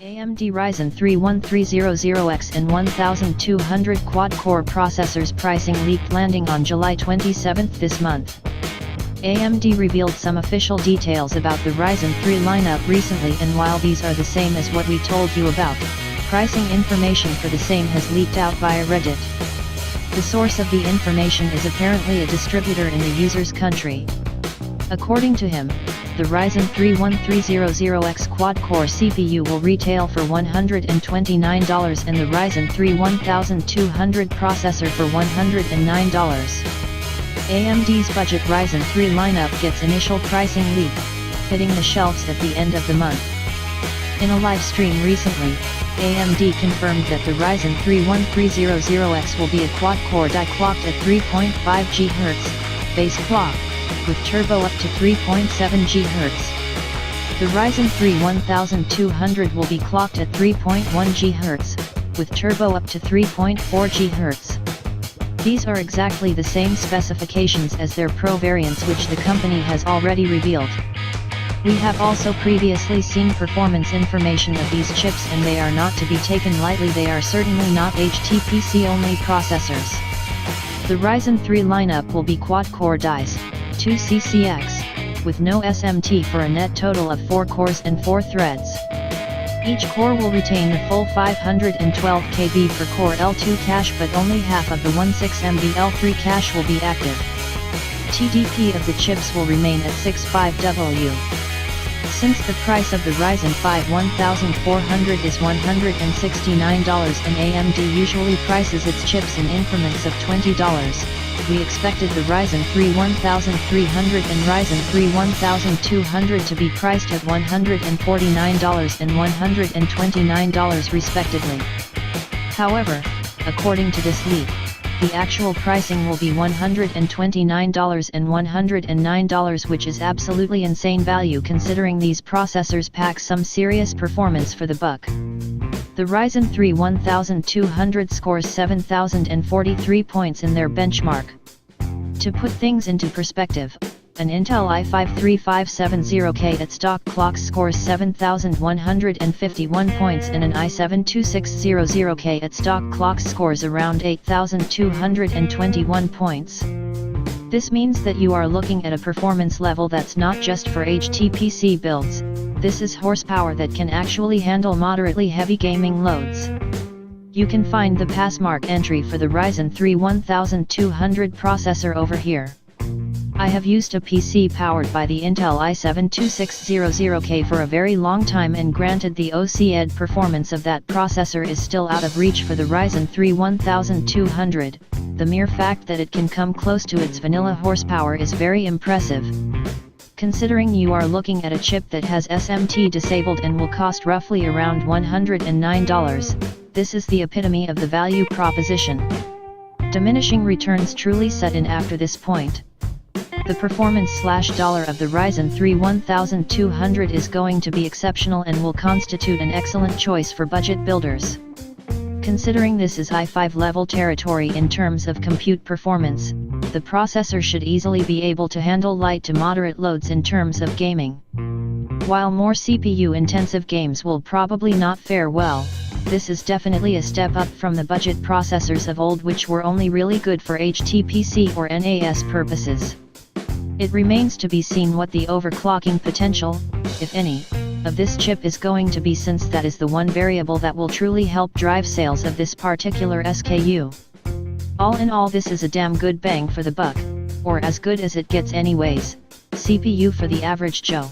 AMD Ryzen 3 1300X and 1200 quad-core processors pricing leaked landing on July 27 this month. AMD revealed some official details about the Ryzen 3 lineup recently, and while these are the same as what we told you about, pricing information for the same has leaked out via Reddit. The source of the information is apparently a distributor in the user's country. According to him, the Ryzen 3 1300X quad-core CPU will retail for $129 and the Ryzen 3 1200 processor for $109. AMD's budget Ryzen 3 lineup gets initial pricing leak, hitting the shelves at the end of the month. In a live stream recently, AMD confirmed that the Ryzen 3 1300X will be a quad-core die clocked at 3.5 GHz, base clock, with turbo up to 3.7 GHz. The Ryzen 3 1200 will be clocked at 3.1 GHz, with turbo up to 3.4 GHz. These are exactly the same specifications as their Pro variants, which the company has already revealed. We have also previously seen performance information of these chips, and they are not to be taken lightly. They are certainly not HTPC-only processors. The Ryzen 3 lineup will be quad-core dies, 2 CCX, with no SMT for a net total of 4 cores and 4 threads. Each core will retain the full 512 KB per core L2 cache, but only half of the 16 MB L3 cache will be active. TDP of the chips will remain at 65W. Since the price of the Ryzen 5 1400 is $169 and AMD usually prices its chips in increments of $20, we expected the Ryzen 3 1300 and Ryzen 3 1200 to be priced at $149 and $129 respectively. However, according to this leak, the actual pricing will be $129 and $109, which is absolutely insane value considering these processors pack some serious performance for the buck. The Ryzen 3 1200 scores 7,043 points in their benchmark. To put things into perspective, an Intel i5-3570K at stock clock scores 7,151 points and an i7-2600K at stock clock scores around 8,221 points. This means that you are looking at a performance level that's not just for HTPC builds. This is horsepower that can actually handle moderately heavy gaming loads. You can find the passmark entry for the Ryzen 3 1200 processor over here. I have used a PC powered by the Intel i7-2600K for a very long time, and granted the OCED performance of that processor is still out of reach for the Ryzen 3 1200, the mere fact that it can come close to its vanilla horsepower is very impressive. Considering you are looking at a chip that has SMT disabled and will cost roughly around $109, this is the epitome of the value proposition. Diminishing returns truly set in after this point. The performance/dollar of the Ryzen 3 1200 is going to be exceptional and will constitute an excellent choice for budget builders. Considering this is i5 level territory in terms of compute performance, the processor should easily be able to handle light to moderate loads in terms of gaming. While more CPU-intensive games will probably not fare well, this is definitely a step up from the budget processors of old, which were only really good for HTPC or NAS purposes. It remains to be seen what the overclocking potential, if any, of this chip is going to be, since that is the one variable that will truly help drive sales of this particular SKU. All in all, this is a damn good bang for the buck, or as good as it gets anyways, CPU for the average Joe.